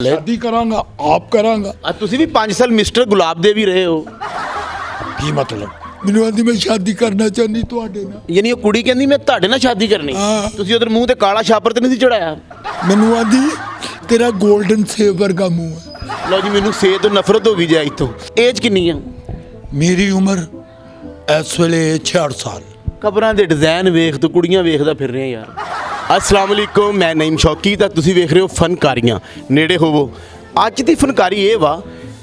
शादी करांगा आप करांगा ਤੁਸੀਂ ਵੀ 5 ਸਾਲ ਮਿਸਟਰ ਗੁਲਾਬ ਦੇ ਵੀ ਰਹੇ ਹੋ। ਕੀ ਮਤਲਬ ਮੈਨੂੰ ਆਂਦੀ ਮੈਂ ਸ਼ਾਦੀ ਕਰਨਾ ਚਾਹੁੰਦੀ ਤੁਹਾਡੇ ਨਾਲ ਯਾਨੀ ਉਹ ਕੁੜੀ ਕਹਿੰਦੀ ਮੈਂ ਤੁਹਾਡੇ ਨਾਲ ਸ਼ਾਦੀ ਕਰਨੀ। ਹਾਂ। ਤੁਸੀਂ ਉਧਰ ਮੂੰਹ ਤੇ ਕਾਲਾ ਛਾਪਰ ਤੇ ਨਹੀਂ ਸੀ ਚੜਾਇਆ। ਮੈਨੂੰ ਆਂਦੀ ਤੇਰਾ 골ਡਨ ਸੇਵ ਵਰਗਾ ਮੂੰਹ ਹੈ। ਲਓ ਜੀ ਮੈਨੂੰ ਸੇ ਤੋਂ ਨਫ਼ਰਤ ਹੋ ਗਈ ਜੇ ਇੱਥੋਂ। ਏਜ ਕਿੰਨੀ ਆ? ਮੇਰੀ ਉਮਰ ਇਸ ਵੇਲੇ 66 ਸਾਲ। ਕਬਰਾਂ ਦੇ ਡਿਜ਼ਾਈਨ ਵੇਖ ਤੂੰ ਕੁੜੀਆਂ ਵੇਖਦਾ ਫਿਰ ਰਿਹਾ ਯਾਰ। अस्सलाम वालेकुम मैं नईम शौकी ਤਾਂ ਤੁਸੀਂ ਵੇਖ ਰਹੇ ਹੋ ਫਨਕਾਰੀਆਂ ਨੇੜੇ ਹੋਵੋ। ਅੱਜ ਦੀ ਫਨਕਾਰੀ ਇਹ ਵਾ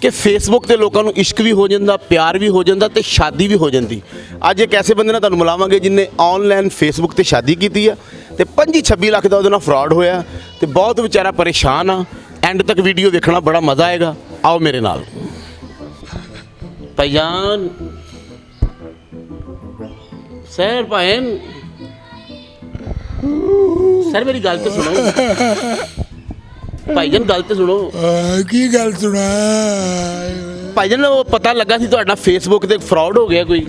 ਕਿ ਫੇਸਬੁੱਕ ਤੇ ਲੋਕਾਂ ਨੂੰ ਇਸ਼ਕ ਵੀ ਹੋ ਜਾਂਦਾ, ਪਿਆਰ ਵੀ ਹੋ ਜਾਂਦਾ ਤੇ ਸ਼ਾਦੀ ਵੀ ਹੋ ਜਾਂਦੀ। ਅੱਜ ਇੱਕ ਐਸੇ ਬੰਦੇ ਨਾਲ ਤੁਹਾਨੂੰ ਮਿਲਾਵਾਂਗੇ ਜਿਨੇ ਆਨਲਾਈਨ ਫੇਸਬੁੱਕ ਤੇ ਸ਼ਾਦੀ ਕੀਤੀ ਆ ਤੇ 25-26 ਲੱਖ ਦਾ ਉਹਦੇ ਨਾਲ ਫਰਾਡ ਹੋਇਆ ਤੇ ਬਹੁਤ ਵਿਚਾਰਾ ਪਰੇਸ਼ਾਨ ਆ। ਐਂਡ ਤੱਕ ਵੀਡੀਓ ਵੇਖਣਾ ਬੜਾ ਮਜ਼ਾ ਆਏਗਾ। ਆਓ ਮੇਰੇ ਨਾਲ। ਭਾਈਜਾਨ ਸਰ ਭਾਈਨ ਸਰ ਮੇਰੀ ਗੱਲ ਤੇ ਸੁਣੋ। ਭਾਈਜਾਨ ਗੱਲ ਤੇ ਸੁਣੋ। ਕੀ ਗੱਲ ਸੁਣਾ ਭਾਈਜਾਨ ਉਹ ਪਤਾ ਲੱਗਾ ਸੀ ਤੁਹਾਡਾ ਫੇਸਬੁੱਕ ਤੇ ਫਰਾਡ ਹੋ ਗਿਆ ਕੋਈ।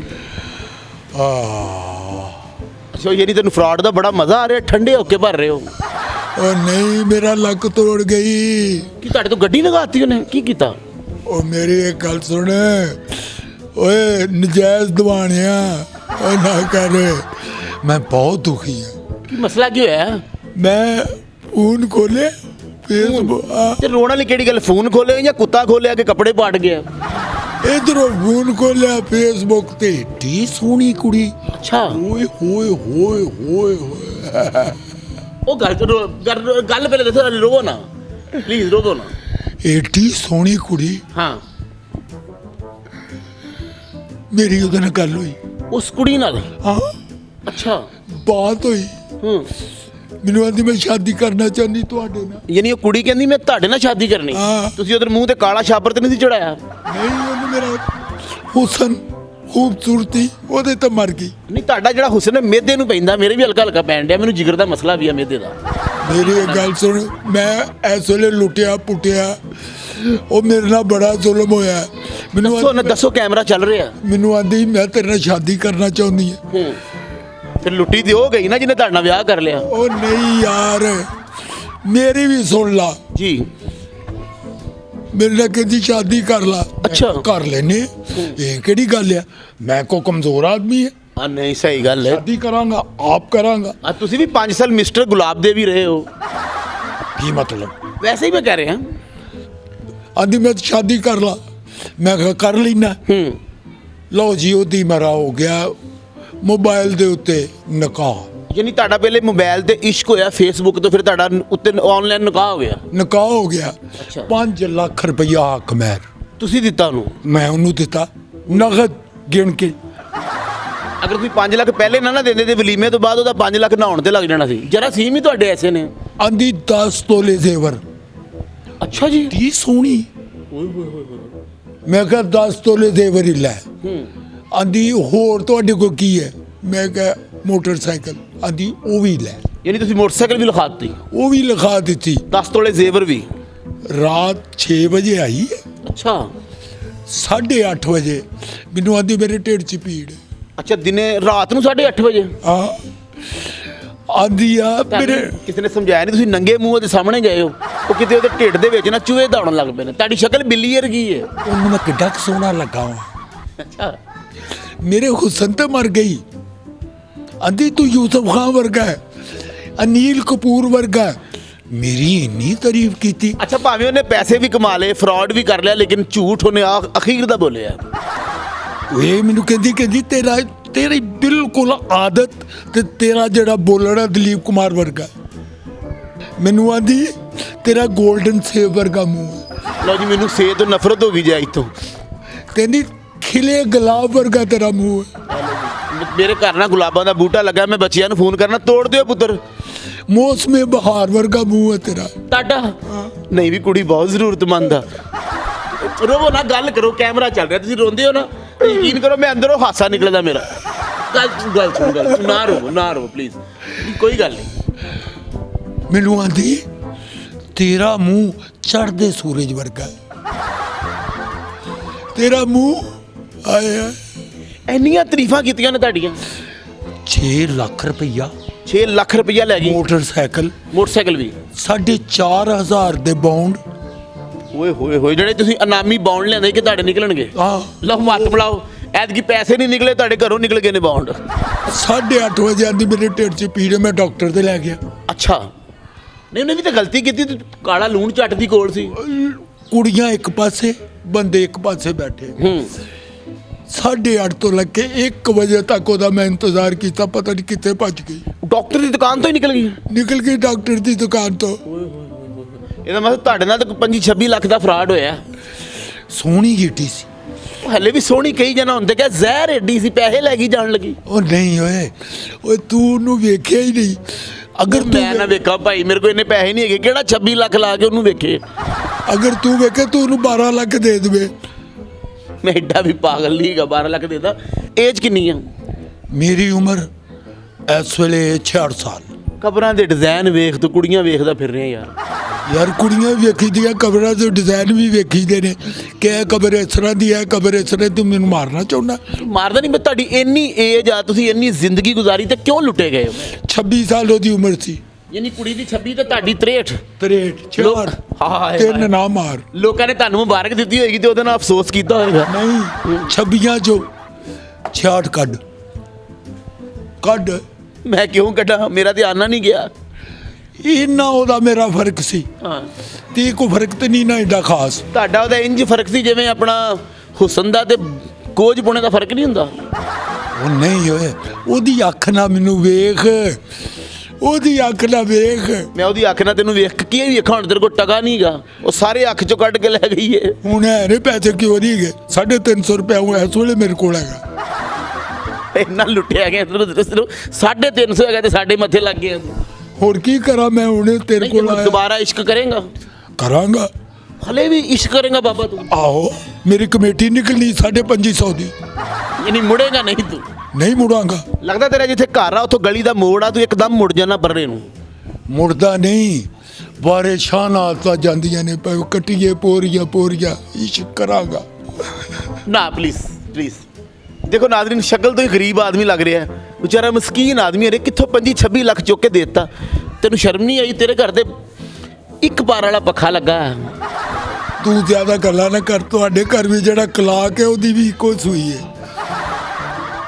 ਅੱਛਾ ਯਾਨੀ ਤੈਨੂੰ ਫਰਾਡ ਦਾ ਬੜਾ ਮਜ਼ਾ ਆ ਰਿਹਾ, ਠੰਡੇ ਹੋ ਕੇ ਭਰ ਰਹੇ ਹੋ। ਉਹ ਨਹੀਂ ਮੇਰਾ ਲੱਕ ਤੋੜ ਗਈ। ਕੀ ਤੁਹਾਡੇ ਤੋਂ ਗੱਡੀ ਲਗਾਤੀ ਉਹਨੇ? ਕੀ ਕੀਤਾ? ਉਹ ਮੇਰੀ ਇੱਕ ਗੱਲ ਸੁਣ ਓਏ ਨਜਾਇਜ਼ ਦਵਾਣਿਆ ਉਹ ਨਾ ਕਰ। ਮੈਂ ਬਹੁਤ ਦੁਖੀ ਹਾਂ। ਕੀ ਮਸਲਾ ਕੀ ਹੋਇਆ? ਮੈਂ ਫੋਨ ਖੋਲੇ ਫੇਸਬੁੱਕ ਤੇ ਰੋਣ ਵਾਲੀ ਕਿਹੜੀ ਗੱਲ? ਫੋਨ ਖੋਲਿਆ ਜਾਂ ਕੁੱਤਾ ਖੋਲਿਆ ਕਿ ਕੱਪੜੇ ਪਾਟ ਗਿਆ? ਇਧਰੋਂ ਫੋਨ ਖੋਲਿਆ ਫੇਸਬੁੱਕ ਤੇ ਏਡੀ ਸੋਹਣੀ ਕੁੜੀ। ਅੱਛਾ ਓਏ ਹੋਏ ਹੋਏ ਹੋਏ ਹੋਏ ਉਹ ਗੱਲ ਪਹਿਲੇ ਦੱਸੋ। ਰੋਵੋ ਨਾ ਪਲੀਜ਼, ਰੋਵੋ ਨਾ। ਏਡੀ ਸੋਹਣੀ ਕੁੜੀ। ਹਾਂ ਮੇਰੀ ਉਹਦੇ ਨਾਲ ਗੱਲ ਹੋਈ। ਉਸ ਕੁੜੀ ਨਾਲ? ਹਾਂ ਅੱਛਾ ਬਾਤ ਹੋਈ। ਮੈਨੂੰ ਆਂਦੀ ਮੈਂ ਸ਼ਾਦੀ ਕਰਨਾ ਚਾਹੁੰਦੀ ਤੁਹਾਡੇ ਨਾਲ। ਯਾਨੀ ਉਹ ਕੁੜੀ ਕਹਿੰਦੀ ਮੈਂ ਤੁਹਾਡੇ ਨਾਲ ਸ਼ਾਦੀ ਕਰਨੀ। ਹਾਂ। ਤੁਸੀਂ ਉਧਰ ਮੂੰਹ ਤੇ ਕਾਲਾ ਛਾਪਰ ਤੇ ਨਹੀਂ ਸੀ ਚੜਾਇਆ। ਨਹੀਂ ਉਹਨੂੰ ਮੇਰਾ ਹੁਸਨ ਖੂਬਸੂਰਤੀ ਉਹਦੇ ਤੇ ਮਰ ਗਈ। ਨਹੀਂ ਤੁਹਾਡਾ ਜਿਹੜਾ ਹੁਸਨ ਹੈ ਮੇਦੇ ਨੂੰ ਪੈਂਦਾ, ਮੇਰੇ ਵੀ ਹਲਕਾ ਹਲਕਾ ਪੈਣ ਡਿਆ। ਮੈਨੂੰ ਜਿਗਰ ਦਾ ਮਸਲਾ ਵੀ ਆ ਮੇਦੇ ਦਾ। ਮੇਰੀ ਇੱਕ ਗੱਲ ਸੁਣ, ਮੈਂ ਇਸ ਵੇਲੇ ਲੁੱਟਿਆ ਪੁੱਟਿਆ। ਉਹ ਮੇਰੇ ਨਾਲ ਬੜਾ ਜ਼ੁਲਮ ਹੋਇਆ। ਦੱਸੋ ਕੈਮਰਾ ਚੱਲ ਰਿਹਾ। ਮੈਨੂੰ ਆਂਦੀ ਮੈਂ ਤੇਰੇ ਨਾਲ ਸ਼ਾਦੀ ਕਰਨਾ ਚਾਹੁੰਦੀ ਹਾਂ। ਫਿਰ ਲੁੱਟੀ ਤੇ ਉਹ ਗਈ ਨਾ ਜਿਹਨੇ ਤੁਹਾਡਾ ਵਿਆਹ ਕਰ ਲਿਆ। ਉਹ ਨਹੀਂ ਯਾਰ ਮੇਰੀ ਵੀ ਸੁਣ ਲਾ ਜੀ। ਮੇਰੇ ਨਾਲ ਕਹਿੰਦੀ ਸ਼ਾਦੀ ਕਰ ਲਾ। ਅੱਛਾ। ਕਰ ਲੈਨੇ ਇਹ ਕਿਹੜੀ ਗੱਲ ਆ? ਮੈਂ ਕੋ ਕਮਜ਼ੋਰ ਆਦਮੀ ਹੈ। ਆ ਨਹੀਂ ਸਹੀ ਗੱਲ ਹੈ। ਸ਼ਾਦੀ ਕਰਾਂਗਾ ਆਪ ਕਰਾਂਗਾ। ਤੁਸੀਂ ਵੀ 5 ਸਾਲ ਮਿਸਟਰ ਗੁਲਾਬ ਦੇ ਵੀ ਰਹੇ ਹੋ। ਕੀ ਮਤਲਬ? ਵੈਸੇ ਹੀ ਮੈਂ ਕਹਿ ਰਿਹਾ। ਆਂਦੀ ਮੈਂ ਸ਼ਾਦੀ ਕਰ ਲਾ। ਮੈਂ ਕਿਹਾ ਕਰ ਲੈਣਾ। ਲਓ ਜੀ ਉਹਦੀ ਮੇਰਾ ਹੋ ਗਿਆ ਮੋਬਾਈਲ ਦੇ ਉੱਤੇ ਨਿਕਾਹ। ਯਾਨੀ ਤੁਹਾਡਾ ਪਹਿਲੇ ਮੋਬਾਈਲ ਤੇ ਇਸ਼ਕ ਹੋਇਆ ਫੇਸਬੁੱਕ ਤੋਂ, ਫਿਰ ਤੁਹਾਡਾ ਉੱਤੇ ਆਨਲਾਈਨ ਨਿਕਾਹ ਹੋ ਗਿਆ। ਨਿਕਾਹ ਹੋ ਗਿਆ। ਅੱਛਾ। 5 ਲੱਖ ਰੁਪਇਆ ਹੱਕ ਮਹਿਰ ਤੁਸੀਂ ਦਿੱਤਾ ਉਹਨੂੰ? ਮੈਂ ਉਹਨੂੰ ਦਿੱਤਾ ਨਗਦ ਗਿਣ ਕੇ। ਅਗਰ ਤੁਸੀਂ 5 ਲੱਖ ਪਹਿਲੇ ਨਾ ਦਿੰਦੇ ਤੇ ਵਲੀਮੇ ਤੋਂ ਬਾਅਦ ਉਹਦਾ 5 ਲੱਖ ਨਹਾਉਣ ਤੇ ਲੱਗ ਜਾਣਾ ਸੀ। ਜਰਾ ਸੀਮ ਹੀ ਤੁਹਾਡੇ ਐਸੇ ਨੇ। ਆਂਦੀ 10 ਤੋਲੇ ਜ਼ੇਵਰ। ਅੱਛਾ ਜੀ। ਤੀ ਸੋਹਣੀ। ਮੈਂ ਕਿਹਾ 10 ਤੋਲੇ ਜ਼ੇਵਰ ਹੀ ਲੈ। ਆਂਦੀ ਹੋਰ ਤੁਹਾਡੇ ਕੋਲ ਕੀ ਹੈ? ਮੈਂ ਕਿਹਾ ਮੋਟਰਸਾਈਕਲ। ਆਂਦੀ ਉਹ ਵੀ ਲੈ। ਯਾਨੀ ਤੁਸੀਂ ਮੋਟਰਸਾਈਕਲ ਵੀ ਲਿਖਾ ਦਿੱਤੀ? ਉਹ ਵੀ ਲਿਖਾ ਦਿੱਤੀ। 10 ਤੋਲੇ ਜ਼ੇਵਰ ਵੀ। ਰਾਤ 6 ਵਜੇ ਆਈ ਹੈ। ਅੱਛਾ। 8:30 ਵਜੇ ਮੈਨੂੰ ਆਂਦੀ ਮੇਰੇ ਢਿੱਡ 'ਚ ਪੀੜ। ਅੱਛਾ ਦਿਨੇ ਰਾਤ ਨੂੰ 8:30 ਵਜੇ? ਹਾਂ ਆਂਦੀ ਆ ਮੇਰੇ। ਕਿਸੇ ਨੇ ਸਮਝਾਇਆ ਨਹੀਂ? ਤੁਸੀਂ ਨੰਗੇ ਮੂੰਹ ਦੇ ਸਾਹਮਣੇ ਗਏ ਹੋ। ਉਹ ਕਿਤੇ ਉਹਦੇ ਢਿੱਡ ਦੇ ਵਿੱਚ ਨਾ ਚੂਹੇ ਦੌੜਨ ਲੱਗ ਪਏ ਨੇ। ਤੁਹਾਡੀ ਸ਼ਕਲ ਬਿੱਲੀ ਵਰਗੀ ਹੈ। ਉਹਨੂੰ ਮੈਂ ਕਿੱਡਾ ਕੁ ਸੋਹਣਾ ਲੱਗਾ ਵਾਂ। ਅੱਛਾ। ਮੇਰੇ ਹੁਸਨ ਤੇ ਮਰ ਗਈ। ਆਂਦੀ ਤੂੰ ਯੂਸਫ ਖਾਨ ਵਰਗਾ ਹੈ, ਅਨੀਲ ਕਪੂਰ ਵਰਗਾ ਹੈ। ਮੇਰੀ ਇੰਨੀ ਤਾਰੀਫ ਕੀਤੀ। ਅੱਛਾ ਭਾਵੇਂ ਉਹਨੇ ਪੈਸੇ ਵੀ ਕਮਾ ਲਏ, ਫਰਾਡ ਵੀ ਕਰ ਲਿਆ, ਲੇਕਿਨ ਝੂਠ ਉਹਨੇ ਅਖੀਰ ਦਾ ਬੋਲਿਆ। ਇਹ ਮੈਨੂੰ ਕਹਿੰਦੀ ਤੇਰੀ ਬਿਲਕੁਲ ਆਦਤ ਤੇ ਤੇਰਾ ਜਿਹੜਾ ਬੋਲਣਾ ਦਲੀਪ ਕੁਮਾਰ ਵਰਗਾ। ਮੈਨੂੰ ਆਂਦੀ ਤੇਰਾ 골ਡਨ ਸੇਵ ਵਰਗਾ ਮੂੰਹ ਹੈ। ਲਓ ਜੀ ਮੈਨੂੰ ਸੇ ਤੋਂ ਨਫ਼ਰਤ ਹੋ ਗਈ ਜੇ ਇੱਥੋਂ। ਕਹਿੰਦੀ ਖਿਲੇ ਗੁਲਾਬ ਵਰਗਾ ਤੇਰਾ ਮੂੰਹ ਹੈ। ਮੇਰੇ ਘਰ ਨਾਲ ਗੁਲਾਬਾਂ ਦਾ ਬੂਟਾ ਲੱਗਾ। ਮੈਂ ਬੱਚਿਆਂ ਨੂੰ ਫੋਨ ਕਰਨਾ ਤੋੜ ਦਿਓ ਪੁੱਤਰ। ਮੌਸਮੇ ਬਹਾਰ ਵਰਗਾ ਮੂੰਹ ਹੈ ਤੇਰਾ। ਤੁਹਾਡਾ ਨਹੀਂ ਵੀ ਕੁੜੀ ਬਹੁਤ ਜ਼ਰੂਰਤਮੰਦ ਆ। ਰੋਵੋ ਨਾ, ਗੱਲ ਕਰੋ। ਕੈਮਰਾ ਚੱਲ ਰਿਹਾ, ਤੁਸੀਂ ਰੋਂਦੇ ਹੋ ਨਾ। ਯਕੀਨ ਕਰੋ ਮੈਂ ਅੰਦਰੋਂ ਹਾਸਾ ਨਿਕਲਦਾ ਮੇਰਾ। ਗੱਲ ਸੁਣ। ਨਾ ਰੋ ਪਲੀਜ਼। ਕੋਈ ਗੱਲ ਨਹੀਂ। ਮੈਨੂੰ ਆਂਦੀ ਤੇਰਾ ਮੂੰਹ ਚੜ੍ਹਦੇ ਸੂਰਜ ਵਰਗਾ ਹੈ। ਤੇਰਾ ਮੂੰਹ ਆਇਆ। ਇੰਨੀਆਂ ਤਾਰੀਫਾਂ ਕੀਤੀਆਂ ਨੇ ਤੁਹਾਡੀਆਂ। 6 ਲੱਖ ਰੁਪਈਆ 6 ਲੱਖ ਰੁਪਈਆ ਲੈ ਗਈ। ਮੋਟਰਸਾਈਕਲ ਮੋਟਰਸਾਈਕਲ ਵੀ 4,500 ਦੇ ਬਾਉਂਡ ਓਏ ਹੋਏ ਹੋਏ, ਜਿਹੜੇ ਤੁਸੀਂ ਇਨਾਮੀ ਬੌਂਡ ਲਿਆਂਦੇ ਕਿ ਤੁਹਾਡੇ ਨਿਕਲਣਗੇ? ਹਾਂ ਲਓ ਮੱਤ ਬੁਲਾਓ, ਐਤਕੀ ਪੈਸੇ ਨਹੀਂ ਨਿਕਲੇ, ਤੁਹਾਡੇ ਘਰੋਂ ਨਿਕਲ ਗਏ ਨੇ ਬੌਂਡ। 8:30 ਵਜੇ ਆਂਦੀ ਮੇਰੇ ਢਿੱਡ 'ਚ ਪੀੜ ਹੈ, ਮੈਂ ਡਾਕਟਰ ਤੇ ਲੈ ਗਿਆ। ਅੱਛਾ, ਨਹੀਂ ਉਹਨੇ ਵੀ ਤਾਂ ਗਲਤੀ ਕੀਤੀ, ਤੂੰ ਕਾਲਾ ਲੂਣ ਝੱਟ ਦੀ ਕੋਲ ਸੀ। ਕੁੜੀਆਂ ਇੱਕ ਪਾਸੇ, ਬੰਦੇ ਇੱਕ ਪਾਸੇ ਬੈਠੇ। 8:30 ਤੋਂ ਲੈ ਕੇ 1 ਵਜੇ ਤੱਕ ਉਹਦਾ ਮੈਂ ਇੰਤਜ਼ਾਰ ਕੀਤਾ, ਪਤਾ ਨਹੀਂ ਕਿੱਥੇ ਭੱਜ ਗਈ। ਡਾਕਟਰ ਦੀ ਦੁਕਾਨ ਤੋਂ ਹੀ ਨਿਕਲ ਗਈ ਡਾਕਟਰ ਦੀ ਦੁਕਾਨ ਤੋਂ। ਇਹਦਾ ਮਤਲਬ ਤੁਹਾਡੇ ਨਾਲ ਤਾਂ 25-26 ਲੱਖ ਦਾ ਫਰਾਡ ਹੋਇਆ। ਸੋਹਣੀ ਗੀਟੀ ਸੀ, ਹਲੇ ਵੀ ਸੋਹਣੀ ਕਹੀ ਜਾਣਾ, ਹੁੰਦੇ ਕਿ ਜ਼ਹਿਰ ਏਡੀ ਸੀ, ਪੈਸੇ ਲੈ ਗਈ ਜਾਣ ਲੱਗੀ। ਉਹ ਨਹੀਂ ਓਏ ਤੂੰ ਉਹਨੂੰ ਵੇਖਿਆ ਹੀ ਨਹੀਂ। ਅਗਰ ਮੈਂ ਨਾ ਵੇਖਾਂ ਭਾਈ, ਮੇਰੇ ਕੋਲ ਇੰਨੇ ਪੈਸੇ ਨਹੀਂ ਹੈਗੇ, ਕਿਹੜਾ 26 ਲੱਖ ਲਾ ਕੇ ਉਹਨੂੰ ਵੇਖੇ। ਅਗਰ ਤੂੰ ਵੇਖੇ ਤੂੰ ਉਹਨੂੰ 12 ਲੱਖ ਦੇ ਦੇਵੇ। ਮੈਂ ਐਡਾ ਵੀ ਪਾਗਲ ਨਹੀਂ ਹੈਗਾ, 12 ਲੱਖ ਦੇਦਾ। ਏਜ ਕਿੰਨੀ ਆ? ਮੇਰੀ ਉਮਰ ਇਸ ਵੇਲੇ 66 ਸਾਲ। ਕਬਰਾਂ ਦੇ ਡਿਜ਼ਾਈਨ ਵੇਖ, ਤੂੰ ਕੁੜੀਆਂ ਵੇਖਦਾ ਫਿਰ ਰਿਹਾ ਯਾਰ ਕੁੜੀਆਂ ਵੀ ਵੇਖੀ ਦੀਆਂ, ਕਬਰਾਂ ਦੇ ਡਿਜ਼ਾਈਨ ਵੀ ਵੇਖੀਦੇ ਨੇ ਕਿ ਇਹ ਕਬਰ ਇਸ ਤਰ੍ਹਾਂ ਦੀ ਹੈ, ਕਬਰ ਇਸ ਤਰ੍ਹਾਂ। ਤੂੰ ਮੈਨੂੰ ਮਾਰਨਾ ਚਾਹੁੰਦਾ? ਮਾਰਦਾ ਨਹੀਂ, ਮੈਂ ਤੁਹਾਡੀ ਇੰਨੀ ਏਜ ਆ, ਤੁਸੀਂ ਇੰਨੀ ਜ਼ਿੰਦਗੀ ਗੁਜ਼ਾਰੀ ਤੇ ਕਿਉਂ ਲੁੱਟੇ ਗਏ ਹੋ? 26 ਸਾਲ ਉਹਦੀ ਉਮਰ ਸੀ। ਯਾਨੀ ਕੁੜੀ ਦੀ 26 ਤੇ ਤੁਹਾਡੀ 63। 63 4 ਤਿੰਨ ਨਾ ਮਾਰ। ਲੋਕਾਂ ਨੇ ਤੁਹਾਨੂੰ ਮੁਬਾਰਕ ਦਿੱਤੀ ਹੋਏਗੀ ਤੇ ਉਹਦੇ ਨਾਲ ਅਫਸੋਸ ਕੀਤਾ ਹੋਏਗਾ। ਨਹੀਂ 26 ਚੋਂ 66 ਕੱਢ। ਮੈਂ ਕਿਉਂ ਕੱਢਾਂ? ਮੇਰਾ ਤੇ ਆਨਾ ਨਹੀਂ ਗਿਆ। ਇੰਨਾ ਉਹਦਾ ਮੇਰਾ ਫਰਕ ਸੀ। ਹਾਂ, ਤੇ ਕੋਈ ਫਰਕ ਤੇ ਨਹੀਂ ਨਾ ਏਡਾ ਖਾਸ। ਤੁਹਾਡਾ ਉਹਦਾ ਇੰਜ ਫਰਕ ਸੀ ਜਿਵੇਂ ਆਪਣਾ ਹੁਸਨ ਦਾ ਤੇ ਕੋਝ ਪੁਣੇ ਦਾ ਫਰਕ ਨਹੀਂ ਹੁੰਦਾ। ਉਹ ਨਹੀਂ ਓਏ, ਉਹਦੀ ਅੱਖ ਨਾਲ ਮੈਨੂੰ ਵੇਖ, ਉਹਦੀ ਅੱਖ ਨਾਲ ਵੇਖ। ਮੈਂ ਉਹਦੀ ਅੱਖ ਨਾਲ ਤੈਨੂੰ ਵੇਖ ਕੀ ਵੇਖਾਂ? ਹੁਣ ਤੇਰੇ ਕੋਲ ਟਗਾ ਨਹੀਂਗਾ, ਉਹ ਸਾਰੇ ਅੱਖ ਚੋਂ ਕੱਢ ਕੇ ਲੈ ਗਈ ਏ। ਹੁਣ ਐਰੇ ਪੈਸੇ ਕਿਉਂ ਨਹੀਂ ਗਏ? 350 ਰੁਪਏ ਉਹ ਇਸ ਵੇਲੇ ਮੇਰੇ ਕੋਲ ਹੈਗਾ। ਇੰਨਾ ਲੁੱਟਿਆ ਗਿਆ ਤੈਨੂੰ 350 ਹੈਗਾ ਤੇ ਸਾਡੇ ਮੱਥੇ ਲੱਗ ਗਏ। ਹੋਰ ਕੀ ਕਰਾਂ ਮੈਂ ਹੁਣ? ਤੇਰੇ ਕੋਲ ਆਇਆ। ਦੁਬਾਰਾ ਇਸ਼ਕ ਕਰੇਗਾ? ਕਰਾਂਗਾ। ਹਲੇ ਵੀ ਇਸ਼ਕ ਕਰੇਗਾ ਬਾਬਾ ਤੂੰ? ਆਹੋ, ਮੇਰੀ ਕਮੇਟੀ ਨਿਕਲਣੀ 2550 ਦੀ। ਯਾਨੀ ਮੁੜੇਗਾ ਨਹੀਂ ਤੂੰ? ਨਹੀਂ ਮੁੜਾਂਗਾ। ਲੱਗਦਾ ਤੇਰਾ ਜਿੱਥੇ ਘਰ ਆ ਉੱਥੋਂ ਗਲੀ ਦਾ ਮੋੜ ਆ, ਤੂੰ ਇੱਕਦਮ ਮੁੜ ਜਾਣਾ ਪਰਰੇ ਨੂੰ। ਮੁੜਦਾ ਨਹੀਂ, ਬਾਰਿਸ਼ਾਂ ਨਾਲ ਤਾਂ ਜਾਂਦੀਆਂ ਨੇ, ਪਰ ਕੱਟੀਏ ਪੋਰੀਆਂ ਇਸ਼ਕ ਕਰਾਂਗਾ। ਨਾ ਪਲੀਜ਼ ਪਲੀਜ਼। ਦੇਖੋ ਨਾਜ਼ਰੀਨ, ਸ਼ਕਲ ਤੋਂ ਹੀ ਗਰੀਬ ਆਦਮੀ ਲੱਗ ਰਿਹਾ ਹੈ, ਵਿਚਾਰਾ ਮਸਕੀਨ ਆਦਮੀ ਹੈ। ਕਿੱਥੋਂ 25-26 ਲੱਖ ਚੁੱਕ ਕੇ ਦੇ ਦਿੱਤਾ? ਤੈਨੂੰ ਸ਼ਰਮ ਨਹੀਂ ਆਈ? ਤੇਰੇ ਘਰ ਦੇ ਇੱਕ ਪਾਰ ਵਾਲਾ ਪੱਖਾ ਲੱਗਾ। ਤੂੰ ਜ਼ਿਆਦਾ ਗੱਲਾਂ ਨਾ ਕਰ। ਤੁਹਾਡੇ ਘਰ ਵੀ ਜਿਹੜਾ ਕਲਾਕ ਹੈ ਉਹਦੀ ਵੀ ਇੱਕੋ ਸੂਈ ਹੈ।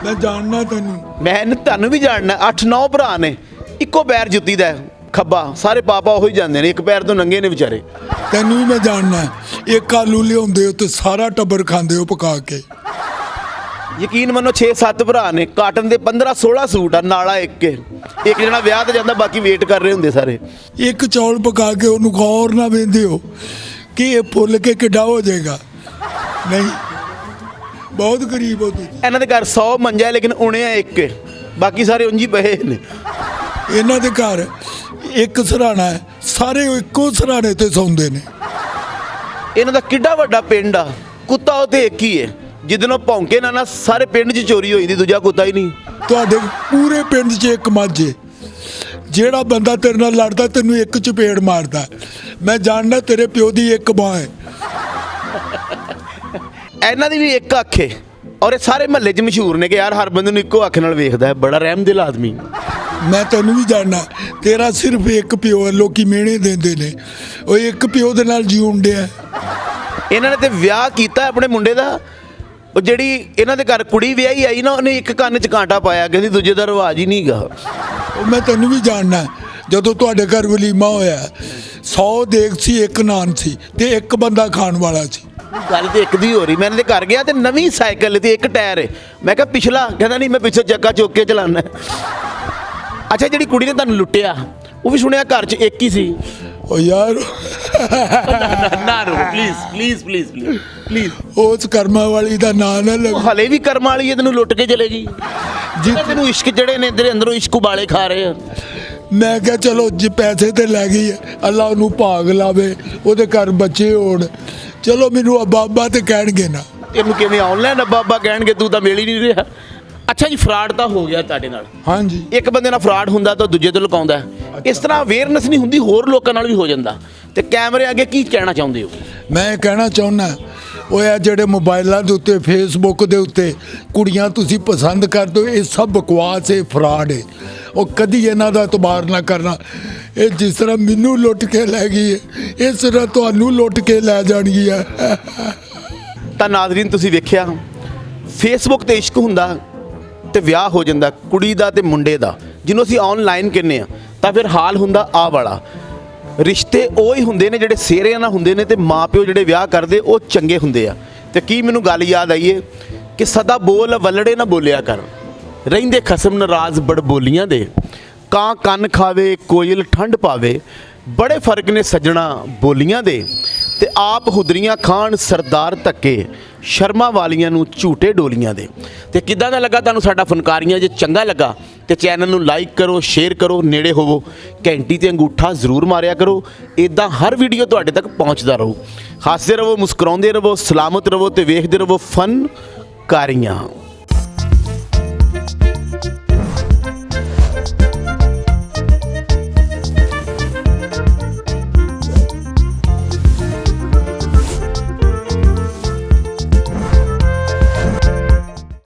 ਮੈਂ ਜਾਣਨਾ ਤੈਨੂੰ। ਮੈਂ ਤੁਹਾਨੂੰ ਵੀ ਜਾਣਨਾ। 8-9 ਭਰਾ ਨੇ, ਇੱਕੋ ਪੈਰ ਜੁੱਤੀ ਦਾ ਖੱਬਾ, ਸਾਰੇ ਪਾਪਾ ਉਹੀ ਜਾਂਦੇ ਨੇ, ਇੱਕ ਪੈਰ ਤੋਂ ਨੰਗੇ ਨੇ ਵਿਚਾਰੇ। ਤੈਨੂੰ ਵੀ ਮੈਂ ਜਾਣਨਾ। ਇੱਕ ਆਲੂ ਲਿਆਉਂਦੇ ਹੋ ਤੇ ਸਾਰਾ ਟੱਬਰ ਖਾਂਦੇ ਹੋ ਪਕਾ ਕੇ। ਯਕੀਨ ਮੰਨੋ 6-7 ਭਰਾ ਨੇ, ਕਾਟਨ ਦੇ 15-16 ਸੂਟ ਆ, ਨਾਲਾ ਇੱਕ ਜਣਾ ਵਿਆਹ ਤੇ ਜਾਂਦਾ, ਬਾਕੀ ਵੇਟ ਕਰ ਰਹੇ ਹੁੰਦੇ ਸਾਰੇ। ਇੱਕ ਚੌਲ ਪਕਾ ਕੇ ਉਹਨੂੰ ਗੌਰ ਨਾ ਵੇਂਦੇ ਹੋ ਕਿ ਇਹ ਫੁੱਲ ਕੇ ਕਿੱਡਾ ਹੋ ਜਾਏਗਾ। ਨਹੀਂ, ਬਹੁਤ ਗਰੀਬ ਹੋ ਤੁਸੀਂ। ਇਹਨਾਂ ਦੇ ਘਰ 100 ਮੰਜਾ ਹੈ, ਲੇਕਿਨ ਉਣੇ ਆ ਇੱਕ, ਬਾਕੀ ਸਾਰੇ ਉਂਝ ਹੀ ਪਏ ਨੇ। ਇਹਨਾਂ ਦੇ ਘਰ ਇੱਕ ਸਰਾਣਾ ਹੈ, ਸਾਰੇ ਇੱਕੋ ਸਰਾਣੇ ਤੇ ਸੌਂਦੇ ਨੇ। ਇਹਨਾਂ ਦਾ ਕਿੱਡਾ ਵੱਡਾ ਪਿੰਡ ਆ, ਕੁੱਤਾ ਉਹ ਤੇ ਇੱਕ ਹੀ ਹੈ। ਜਿੱਦਨੋਂ ਭੌਂਕੇ ਨਾ ਸਾਰੇ ਪਿੰਡ 'ਚ ਚੋਰੀ ਹੋਈ ਦੀ, ਦੂਜਾ ਕੁੱਤਾ ਹੀ ਨਹੀਂ। ਤੁਹਾਡੇ ਪੂਰੇ ਪਿੰਡ 'ਚ ਇੱਕ ਮੱਝ ਹੈ। ਜਿਹੜਾ ਬੰਦਾ ਤੇਰੇ ਨਾਲ ਲੜਦਾ ਤੈਨੂੰ ਇੱਕ ਚਪੇੜ ਮਾਰਦਾ। ਮੈਂ ਜਾਣਦਾ ਤੇਰੇ ਪਿਓ ਦੀ ਇੱਕ ਬਾਂਹ ਹੈ। ਇਹਨਾਂ ਦੀ ਵੀ ਇੱਕ ਅੱਖ ਹੈ, ਔਰ ਇਹ ਸਾਰੇ ਮਹੱਲੇ 'ਚ ਮਸ਼ਹੂਰ ਨੇ ਕਿ ਯਾਰ ਹਰ ਬੰਦੇ ਨੂੰ ਇੱਕੋ ਅੱਖ ਨਾਲ ਵੇਖਦਾ ਹੈ, ਬੜਾ ਰਹਿਮਦਿਲ ਆਦਮੀ। ਮੈਂ ਤੈਨੂੰ ਵੀ ਜਾਣਦਾ। ਤੇਰਾ ਸਿਰਫ ਇੱਕ ਪਿਓ ਹੈ, ਲੋਕੀ ਮਿਹਣੇ ਦਿੰਦੇ ਨੇ। ਉਹ ਇੱਕ ਪਿਓ ਦੇ ਨਾਲ ਜਿਉਣ ਡਿਆ। ਇਹਨਾਂ ਨੇ ਤੇ ਵਿਆਹ ਕੀਤਾ ਆਪਣੇ ਮੁੰਡੇ ਦਾ। ਉਹ ਜਿਹੜੀ ਇਹਨਾਂ ਦੇ ਘਰ ਕੁੜੀ ਵਿਆਹੀ ਆਈ ਨਾ, ਉਹਨੇ ਇੱਕ ਕੰਨ 'ਚ ਕਾਂਟਾ ਪਾਇਆ, ਕਹਿੰਦੀ ਦੂਜੇ ਦਾ ਰਿਵਾਜ ਹੀ ਨਹੀਂ ਗਾ। ਉਹ ਮੈਂ ਤੈਨੂੰ ਵੀ ਜਾਣਦਾ। ਜਦੋਂ ਤੁਹਾਡੇ ਘਰ ਵਲੀਮਾ ਹੋਇਆ, 100 ਦੇਗ ਸੀ, ਇੱਕ ਨਾਨ ਸੀ ਤੇ ਇੱਕ ਬੰਦਾ ਖਾਣ ਵਾਲਾ ਸੀ। ਗੱਲ ਤੇ ਇੱਕ ਦੀ ਹੋ ਰਹੀ। ਮੈਂ ਇਹਨਾਂ ਦੇ ਘਰ ਗਿਆ ਤੇ ਨਵੀਂ ਸਾਈਕਲ ਤੇ ਇੱਕ ਟਾਇਰ ਹੈ। ਮੈਂ ਕਿਹਾ ਪਿਛਲਾ? ਕਹਿੰਦਾ ਨਹੀਂ, ਮੈਂ ਪਿੱਛੇ ਚੱਕਾ ਚੁੱਕ ਕੇ ਚਲਾਉਣਾ। ਅੱਛਾ, ਜਿਹੜੀ ਕੁੜੀ ਨੇ ਤੁਹਾਨੂੰ ਲੁੱਟਿਆ, ਉਹ ਵੀ ਸੁਣਿਆ ਘਰ 'ਚ ਇੱਕ ਹੀ ਸੀ। ਉਹ ਯਾਰ ਨਾ ਰੋ, ਪਲੀਜ਼। ਉਸ ਕਰਮਾਂ ਵਾਲੀ ਦਾ ਨਾਂ ਨਾ ਲੈ। ਹਲੇ ਵੀ ਕਰਮਾਂ ਵਾਲੀ ਹੈ, ਤੈਨੂੰ ਲੁੱਟ ਕੇ ਚਲੇਗੀ। ਤੈਨੂੰ ਇਸ਼ਕ ਜਿਹੜੇ ਨੇ ਤੇਰੇ ਅੰਦਰੋਂ ਇਸ਼ਕ ਉਬਾਲੇ ਖਾ ਰਹੇ ਆ। ਮੈਂ ਕਿਹਾ ਚਲੋ ਜੇ ਪੈਸੇ ਤੇ ਲੈ ਗਈ ਹੈ, ਅੱਲਾ ਉਹਨੂੰ ਭਾਗ ਲਾਵੇ, ਉਹਦੇ ਘਰ ਬੱਚੇ ਹੋਣ। ਚਲੋ ਮੈਨੂੰ ਅੱਬਾ ਤੇ ਕਹਿਣਗੇ ਨਾ। ਤੈਨੂੰ ਕਿਵੇਂ ਆਨਲਾਈਨ ਅੱਬਾ ਕਹਿਣਗੇ? ਤੂੰ ਤਾਂ ਮਿਲ ਹੀ ਨਹੀਂ ਰਿਹਾ। ਅੱਛਾ ਜੀ, ਫਰਾਡ ਤਾਂ ਹੋ ਗਿਆ ਤੁਹਾਡੇ ਨਾਲ। ਹਾਂਜੀ, ਇੱਕ ਬੰਦੇ ਨਾਲ ਫਰਾਡ ਹੁੰਦਾ ਤਾਂ ਦੂਜੇ ਤੋਂ ਲੁਕਾਉਂਦਾ। ਇਸ ਤਰ੍ਹਾਂ ਅਵੇਅਰਨੈਸ ਨਹੀਂ ਹੁੰਦੀ, ਹੋਰ ਲੋਕਾਂ ਨਾਲ ਵੀ ਹੋ ਜਾਂਦਾ। ਤੇ ਕੈਮਰੇ ਅੱਗੇ ਕੀ ਕਹਿਣਾ ਚਾਹੁੰਦੇ ਹੋ? ਮੈਂ ਕਹਿਣਾ ਚਾਹੁੰਦਾ, ਉਹ ਇਹ ਜਿਹੜੇ ਮੋਬਾਈਲਾਂ ਦੇ ਉੱਤੇ, ਫੇਸਬੁੱਕ ਦੇ ਉੱਤੇ ਕੁੜੀਆਂ ਤੁਸੀਂ ਪਸੰਦ ਕਰਦੇ ਹੋ, ਇਹ ਸਭ ਬਕਵਾਸ ਹੈ, ਫਰਾਡ ਹੈ। ਉਹ ਕਦੀ ਇਹਨਾਂ ਦਾ ਇਤਬਾਰ ਨਾ ਕਰਨਾ। ਇਹ ਜਿਸ ਤਰ੍ਹਾਂ ਮੈਨੂੰ ਲੁੱਟ ਕੇ ਲੈ ਗਈ ਹੈ ਇਸ ਤਰ੍ਹਾਂ ਤੁਹਾਨੂੰ ਲੁੱਟ ਕੇ ਲੈ ਜਾਣਗੀਆਂ। ਤਾਂ ਨਾਜ਼ਰੀਨ ਤੁਸੀਂ ਵੇਖਿਆ ਫੇਸਬੁੱਕ ਤੇ ਇਸ਼ਕ ਹੁੰਦਾ ਤੇ ਵਿਆਹ ਹੋ ਜਾਂਦਾ ਕੁੜੀ ਦਾ ਤੇ ਮੁੰਡੇ ਦਾ, ਜਿਹਨੂੰ ਅਸੀਂ ਆਨਲਾਈਨ ਕਹਿੰਦੇ ਆ। ਤਾਂ ਫਿਰ ਹਾਲ ਹੁੰਦਾ ਆਹ ਵਾਲਾ, ਰਿਸ਼ਤੇ ਉਹ ਹੀ ਹੁੰਦੇ ਨੇ ਜਿਹੜੇ ਸਿਹਰਿਆਂ ਨਾਲ ਹੁੰਦੇ ਨੇ ਤੇ ਮਾਪਿਓ ਜਿਹੜੇ ਵਿਆਹ ਕਰਦੇ ਉਹ ਚੰਗੇ ਹੁੰਦੇ ਆ। ਤੇ ਕੀ ਮੈਨੂੰ ਗੱਲ ਯਾਦ ਆਈਏ ਕਿ ਸਦਾ ਬੋਲ ਵੱਲੜੇ ਨਾ ਬੋਲਿਆ ਕਰ, ਰਹਿੰਦੇ ਖਸਮ ਨਾਰਾਜ਼ ਬੜ ਬੋਲੀਆਂ ਦੇ, ਕਾਂ ਕੰਨ ਖਾਵੇ ਕੋਇਲ ਠੰਡ ਪਾਵੇ, ਬੜੇ ਫਰਕ ਨੇ ਸੱਜਣਾ ਬੋਲੀਆਂ ਦੇ। ਤੇ ਆਪ ਹੁਦਰੀਆਂ ਖਾਣ ਸਰਦਾਰ ਧੱਕੇ, ਸ਼ਰਮਾ ਵਾਲੀਆਂ ਨੂੰ ਝੂਟੇ ਡੋਲੀਆਂ ਦੇ। ਤੇ ਕਿੱਦਾਂ ਦਾ ਲੱਗਾ ਤੁਹਾਨੂੰ ਸਾਡਾ ਫਨਕਾਰੀਆਂ? ਜੇ ਚੰਗਾ ਲੱਗਾ ਤੇ ਚੈਨਲ ਨੂੰ ਲਾਈਕ ਕਰੋ, ਸ਼ੇਅਰ ਕਰੋ, ਨੇੜੇ ਹੋਵੋ, ਘੰਟੀ ਤੇ ਅੰਗੂਠਾ ਜ਼ਰੂਰ ਮਾਰਿਆ ਕਰੋ। ਇਦਾਂ ਹਰ ਵੀਡੀਓ ਤੁਹਾਡੇ ਤੱਕ ਪਹੁੰਚਦਾ ਰਹੂ। ਹੱਸਦੇ ਰਹੋ, ਮੁਸਕਰਾਉਂਦੇ ਰਹੋ, ਸਲਾਮਤ ਰਹੋ ਤੇ ਵੇਖਦੇ ਰਹੋ ਫਨਕਾਰੀਆਂ।